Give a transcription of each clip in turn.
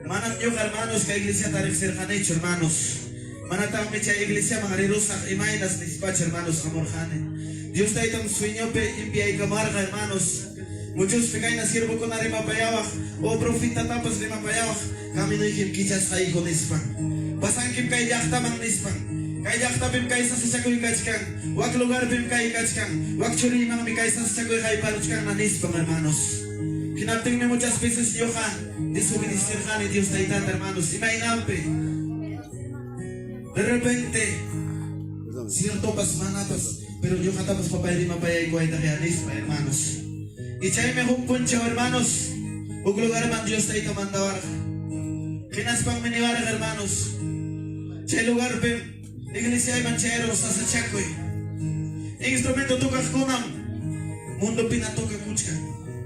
Manam yo hermanos que iglesia tarik cercanecho hermanos. Manatang mecha iglesia mangarerusak imainas nispacha hermanos amorjane. Dios da itam sueño pe envía y camarga hermanos. Muchos pecaina siervo con arima payawak o profita tapas rima payawak. Kami no ikim kichas kay con nispan. Pasan kim kay yakta mang nispan. Kay yakta pim kay sa sasakoy kachkan. Wak lugar pim kay kachkan. Wak churi mang mi kay sa sasakoy kay paruchkan na nispan hermanos. Kinapting me muchas veces yo ja desobedecer jane Dios da itanta hermanos. Imainampe. De repente, cierto pasmanatas, pero yo catamos papá y mapaya y cuaita que anispa, hermanos. Y chay me un puncho, hermanos. Un lugar man Dios te tomando ahora. Kinas pang minibar, hermanos. Chay lugar pe, iglesia y mancheros, asa chacoy. Instrumento toca kunam, mundo pina toca kuchka.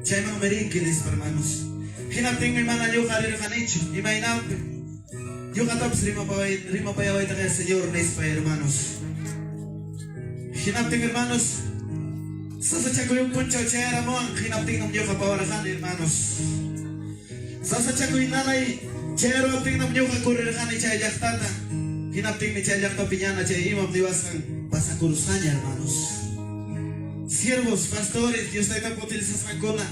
Chay man merinquilis, hermanos. Kinapting mi mana yo jarir janicho, y mainampe. Yo katap rima payaway tayo Señor Nespa hermanos. Hinapting hermanos. Sasacha ko yung puncho chera mo ang hinapting ng Diyo kapawarakan hermanos. Sasacha ko yung nanay chero apting ng Diyo kakurirakan ni Chay Yaktata. Hinapting ni Chay Yakta piñana Chay imam diwasang pasakurusan niya hermanos. Siervos, pastores, Dios tayo kaputil sa sakona.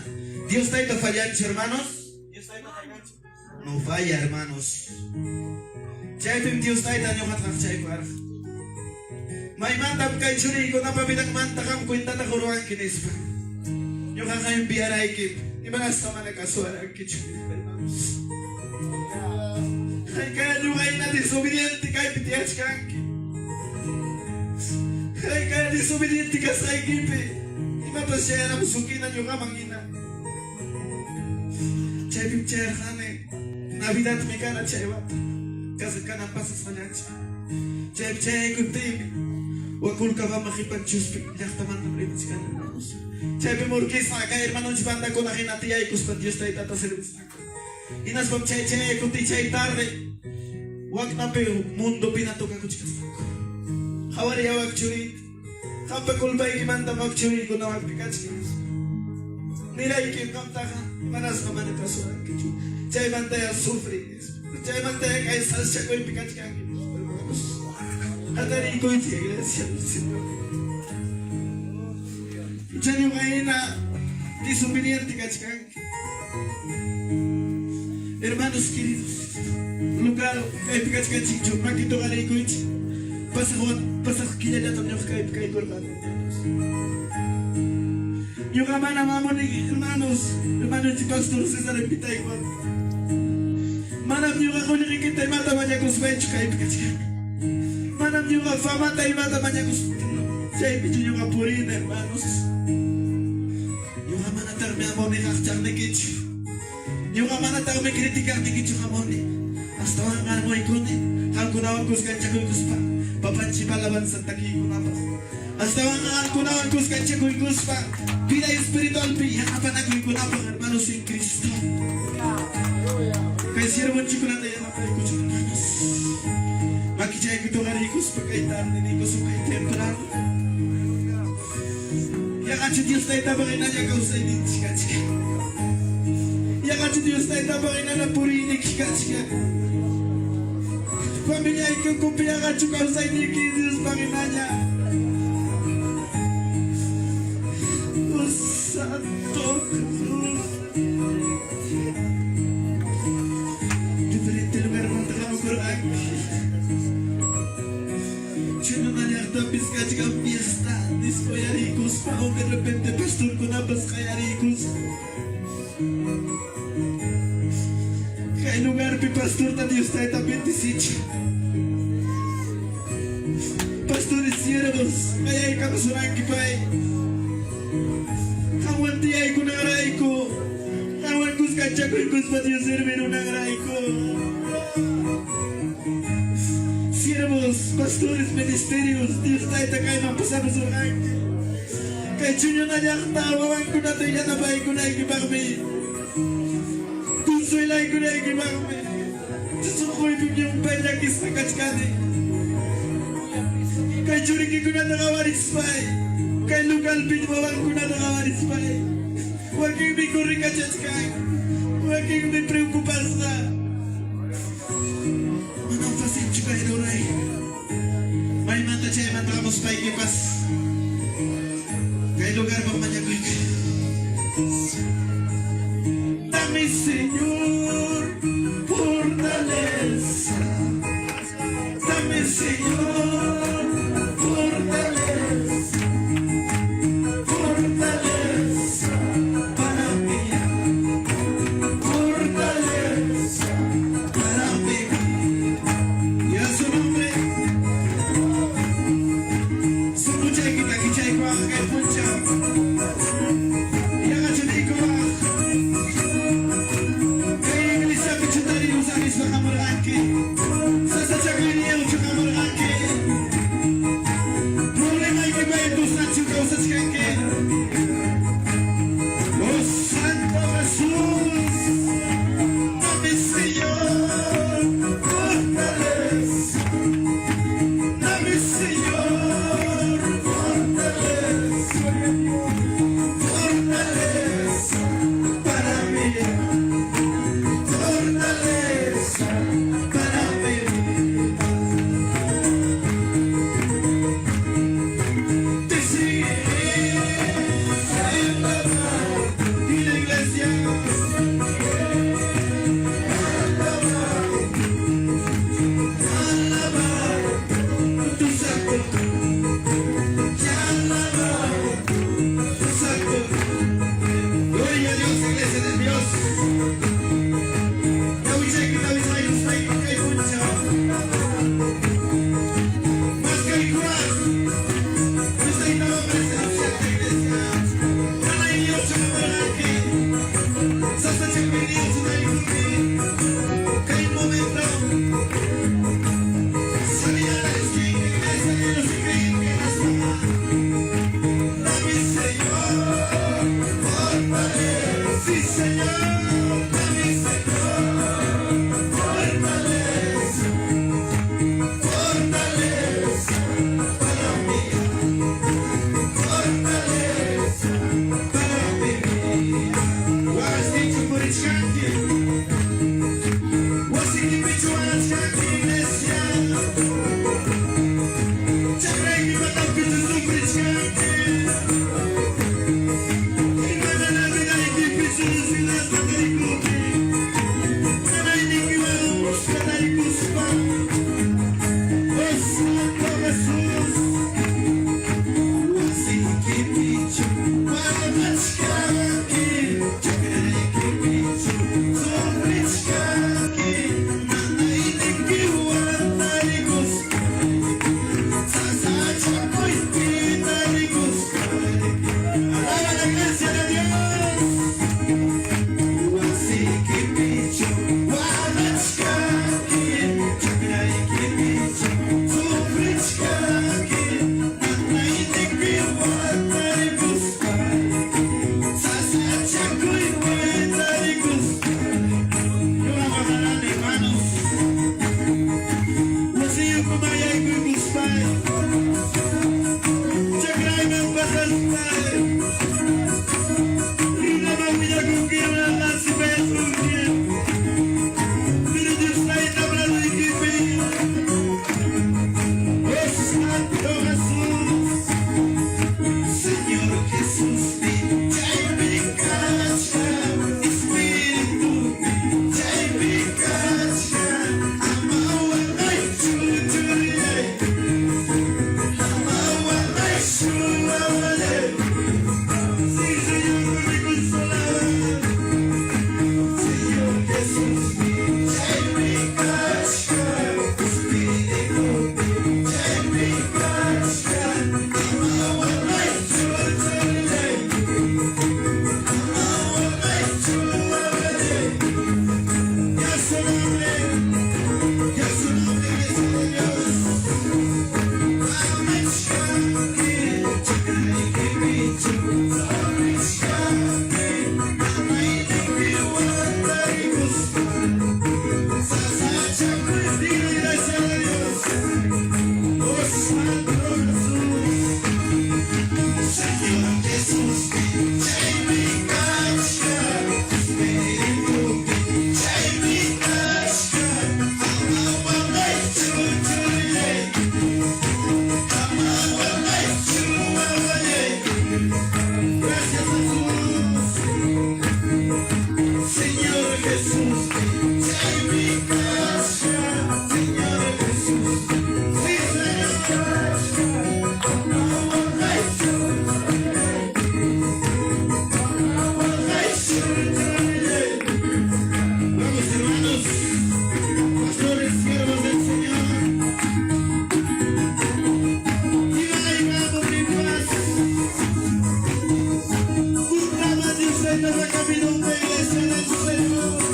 Dios tayo fallancho hermanos. Dios tayo fallancho. No falla hermanos. Chay pim Dios tayo tanyo katrak chay par. May mandam kay churi ko na pabilang mantakam ko inta takuruan kinispa. Yung kakayong biyaray kip. Iba na sa mga nakasuara ang kichuri hermanos. Kay kaya nyo kayo na disobediente kay pitiach kang. Kay kaya disobediente ka sa ikipi. Iba pa siya na musukinan nyo ka mangina. Chay pim chay kane. Navidad me kana chaywa. Kasi ka nang pasas na niya. Chay kunti. Wakul ka ba makipag-chuspik. Yak taman na primis ka na hermanos. Chay pimurkisa ka hermanos. Banda ko na kinatiyay. Kuspa Diyos tayo tataservis na ko. Inas pag chay kunti chay tarde. Wag na pe mundo pinatuka ko chikas na ko. Hawariya wag churit. Kapakulbay kimanda wag churit ko na wag pikach kinis. Nilay kim kamta ka. Manas ka manitasuran ka churit. Chay bantay ang sufri. Chay bantay kay salsya ko yung pikach kang hermanos. Hatari ko yung iglesia del Señor. Chay yung kayo na disobediente kach kang. Hermanos queridos, lugar kay pikach kang chikcho. Makito ka na iko yung pasak kilala tam yung kay kurban. Yung kama na mamon hermanos si Pastor Cesar Pitay ko. Manam nyo ka kung nakikita yung mata niya kung swetch kayo pikachka. Manam nyo ka fama tayo mata niya kung siya ipidyo nyo ka purin hermanos. Yung ka manatar may amon ni kakchang na kitcho. Yung ka manatar may kritikak ni kitcho ka moni. Hasta wang nga mo ikuni. Kang kunawan ko sa kantsa ko ikuspa. Papanchi palaban sa taki ko na pa. Hasta wang nga kunawan ko sa kantsa ko ikuspa. Vida espiritual pi. Hakapan ako ikunapa hermanos in Cristo. Kaya sirmo chico na tayo na pala ko chico hermanos. Makichay ko ito karikos pagkaitan ni ko sukay temprano. Yakachi Dios tayo tabangin na niya kausay din chika-chika. Yakachi Dios tayo tabangin na napurinig chika-chika. Pamilya ikaw kumpiya kachu kausay din Dios bangin na niya. O Santo Cruz. Tapos kasi kang fiesta, disco yaricos pa o de repente pastor ko na bas kaya ricos. Kaya lugar pi pastor ta Dios tayo tapit di sitio. Pastor siervos, kaya ikaw surang kipay. Kawan tiyay ko na aray ko. Kawan kus kacak ko ikus pa Dios servero na aray ko. Siervos, pastores, ministerios, Dios tayo takay mapasama sa langit. Kaya Junior na niya katawawang ko na tayo na bahay ko na ikibakmi. Kunsuilay ko na ikibakmi. Susukoy ko yung panyakis na kachkani. Kaya Juriki ko na nakawaris pa eh. Kaya Lugal Pinwawang ko na nakawaris pa eh. Huwag kang may kurika chachkay. Huwag kang may preocupas na. manatamos paikipas. Kay lugar magmanyaglik. Dame, Señor, fortaleza. Dame, Señor, fortaleza. Fortaleza para mí. Fortaleza para mí. Y a su nombre. Su lucha y quita quicha y cuaja que pucha. Y haga chutico baja. Sasa chaklinia uchakamuraki. Problema y que va en tus nachos causas que. Oh Santo Jesús, dame Señor, fortaleza. Dame Señor, fortaleza. Fortaleza para mí. Fortaleza para mí. Te seguiré en la mano y la iglesia. Alabar tu santo. Alabar tu santo. Gloria a Dios, iglesia de Dios. Sí, Señor, dame Señor, fortaleza, fortaleza para mí, fortaleza para mí. Guarda-te por escante, guarda-te por escante, iglesia. Te creio que vai dar pedido por escante. Dios, la camino de iglesia del Señor.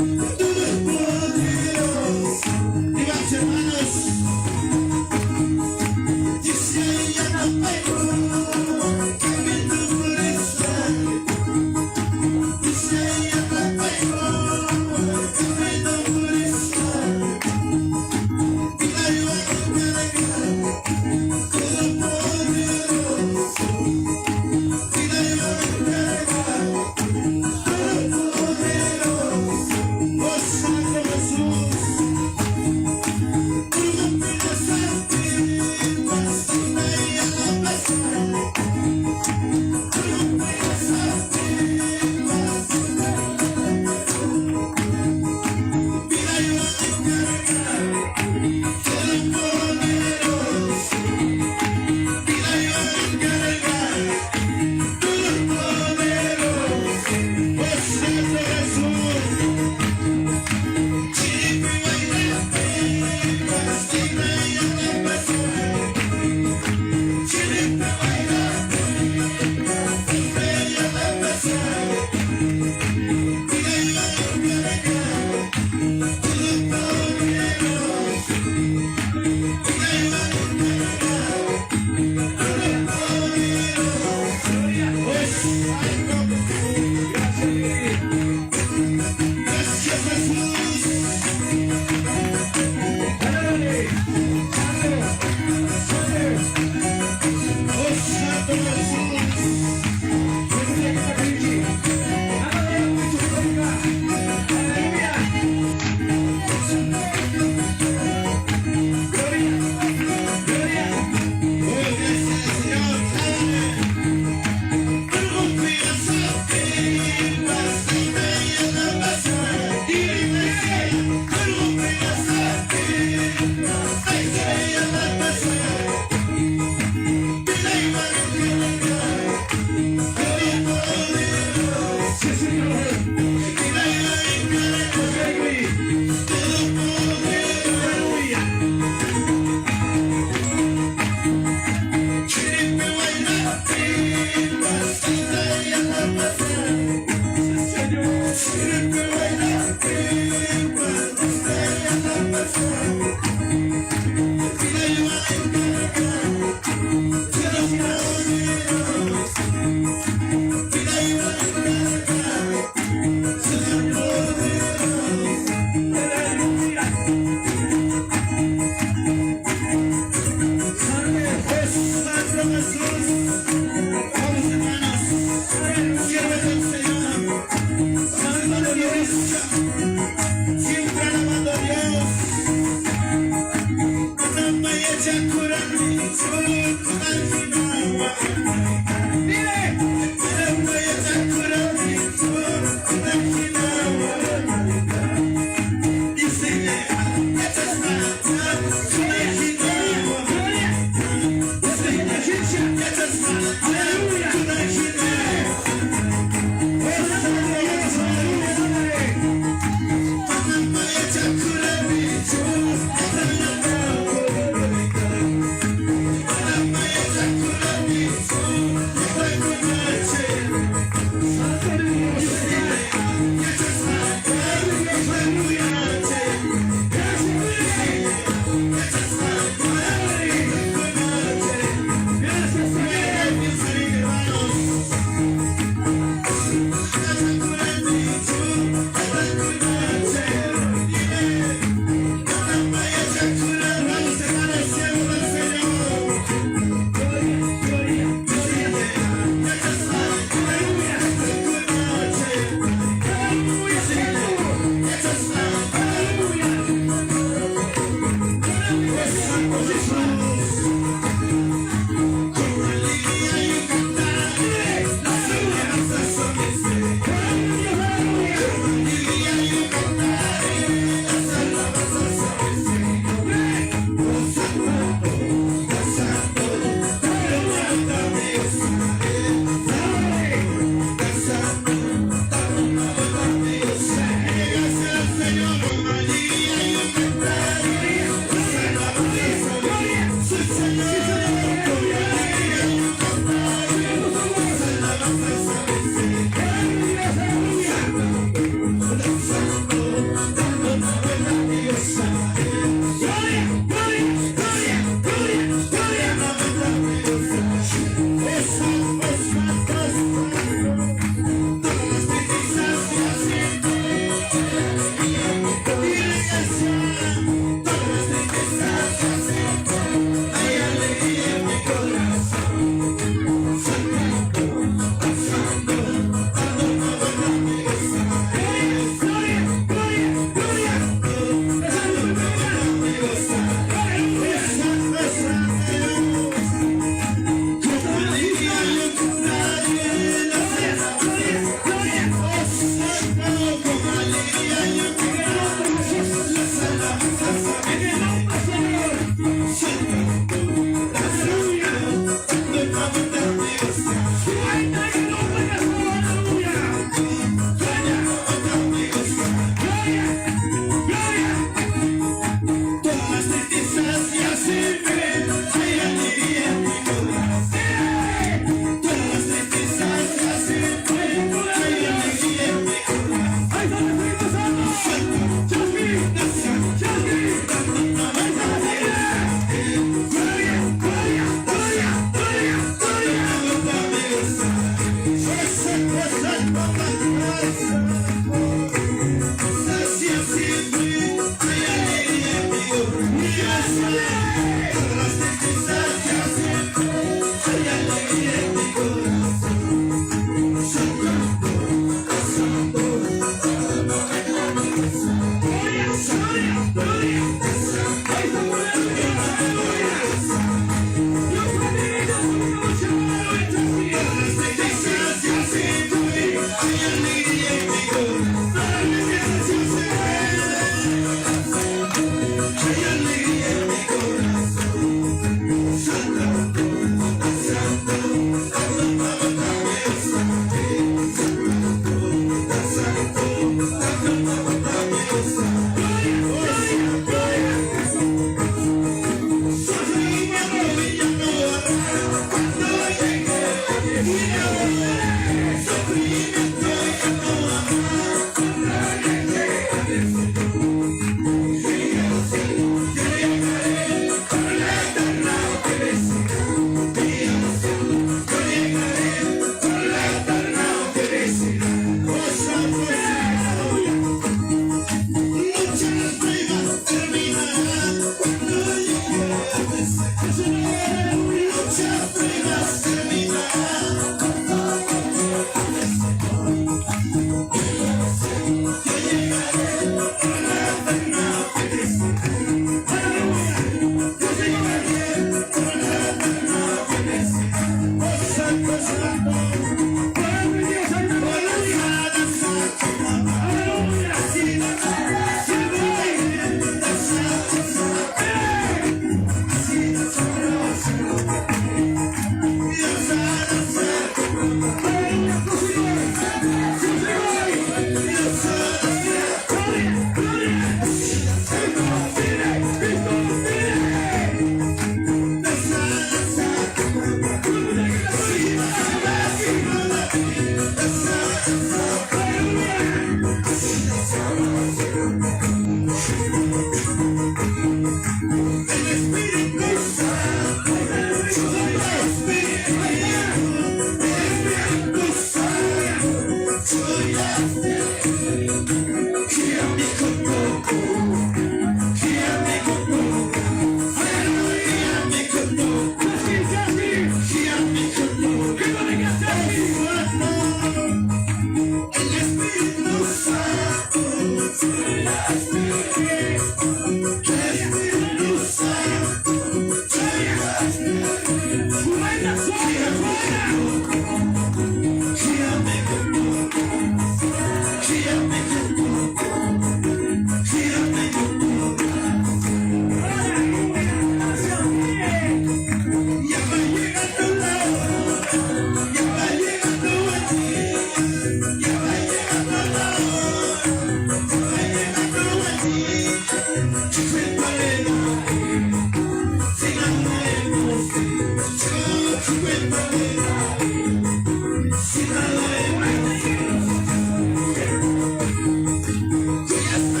Yes.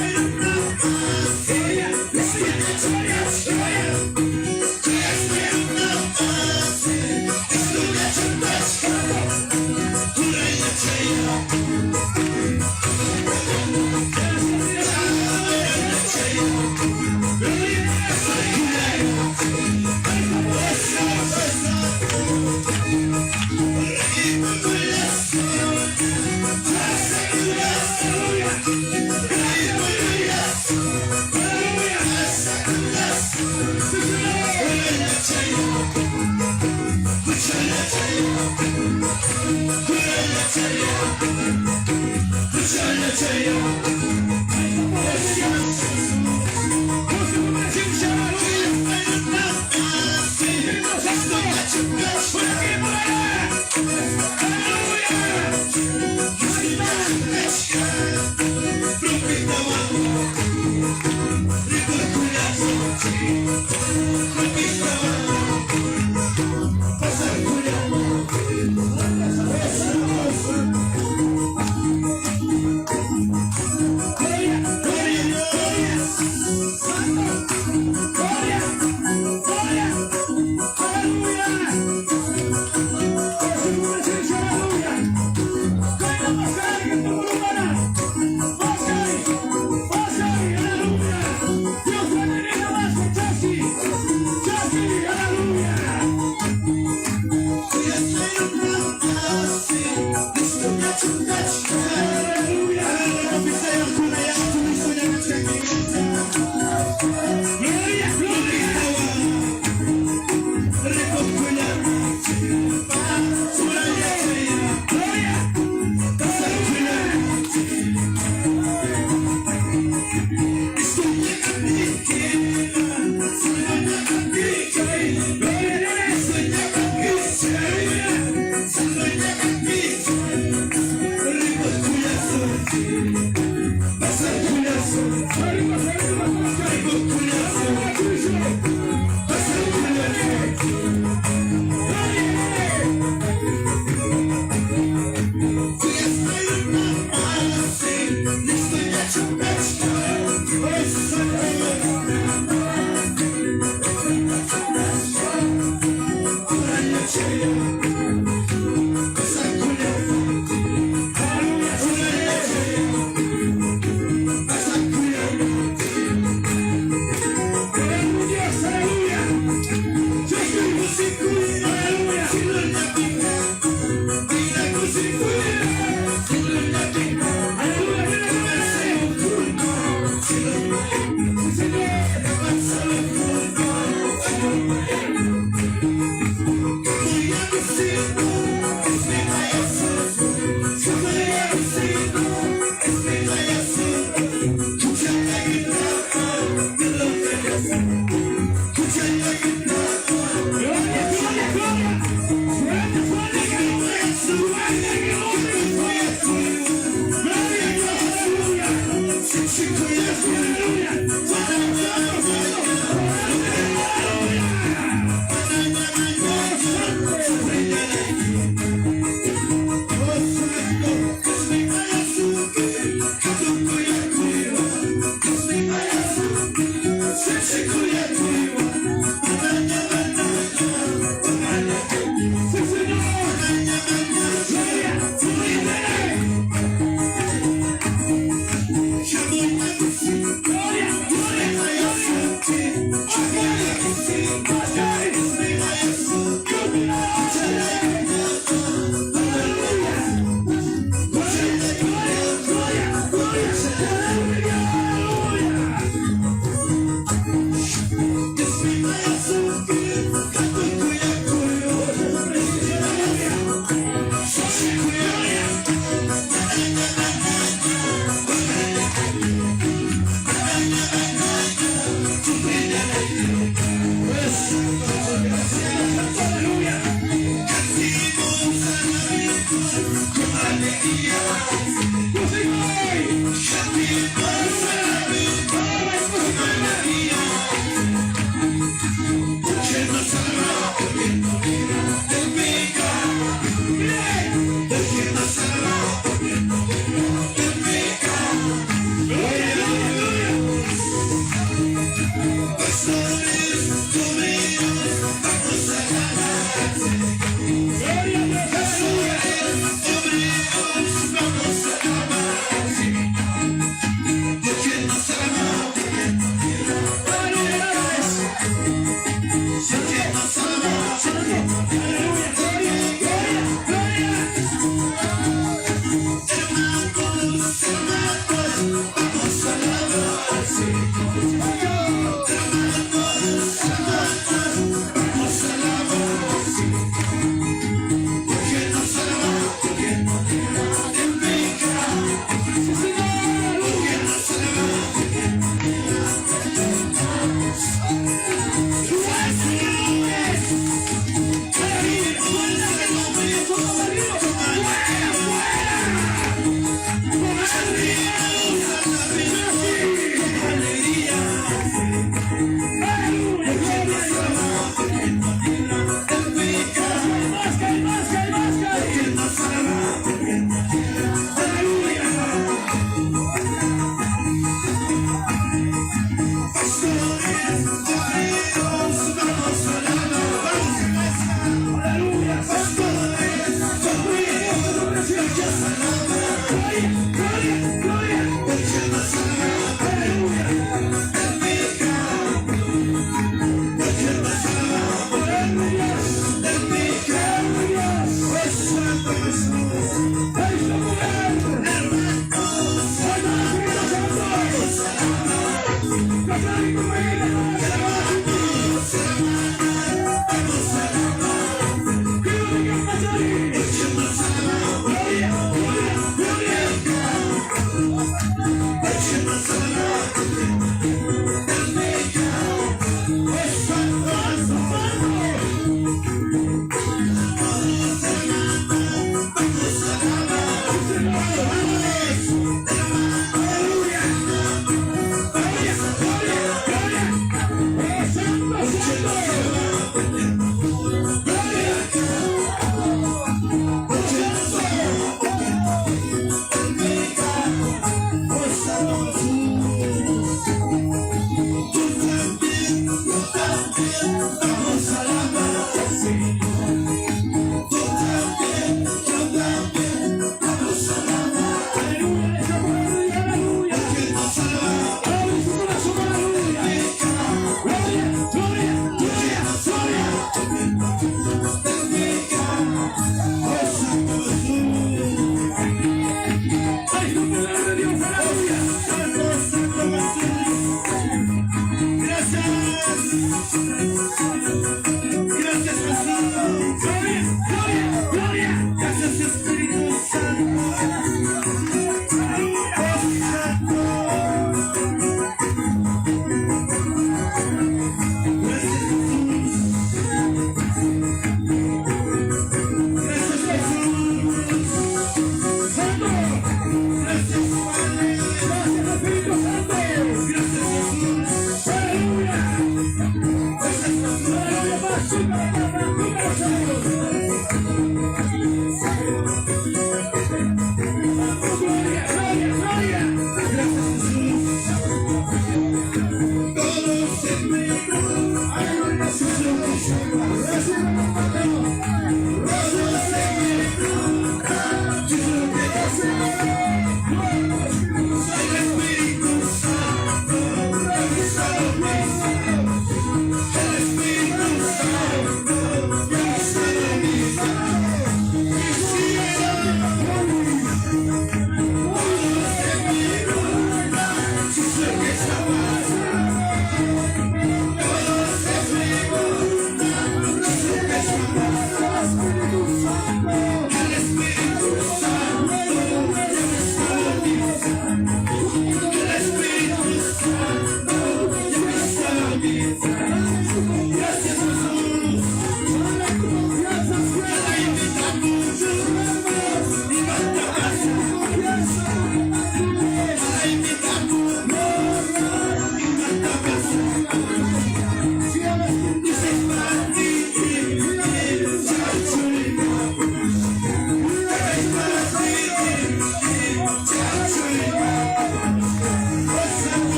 Gracias, Jesús. Gloria, gloria, gloria. Gracias, Espíritu Santo.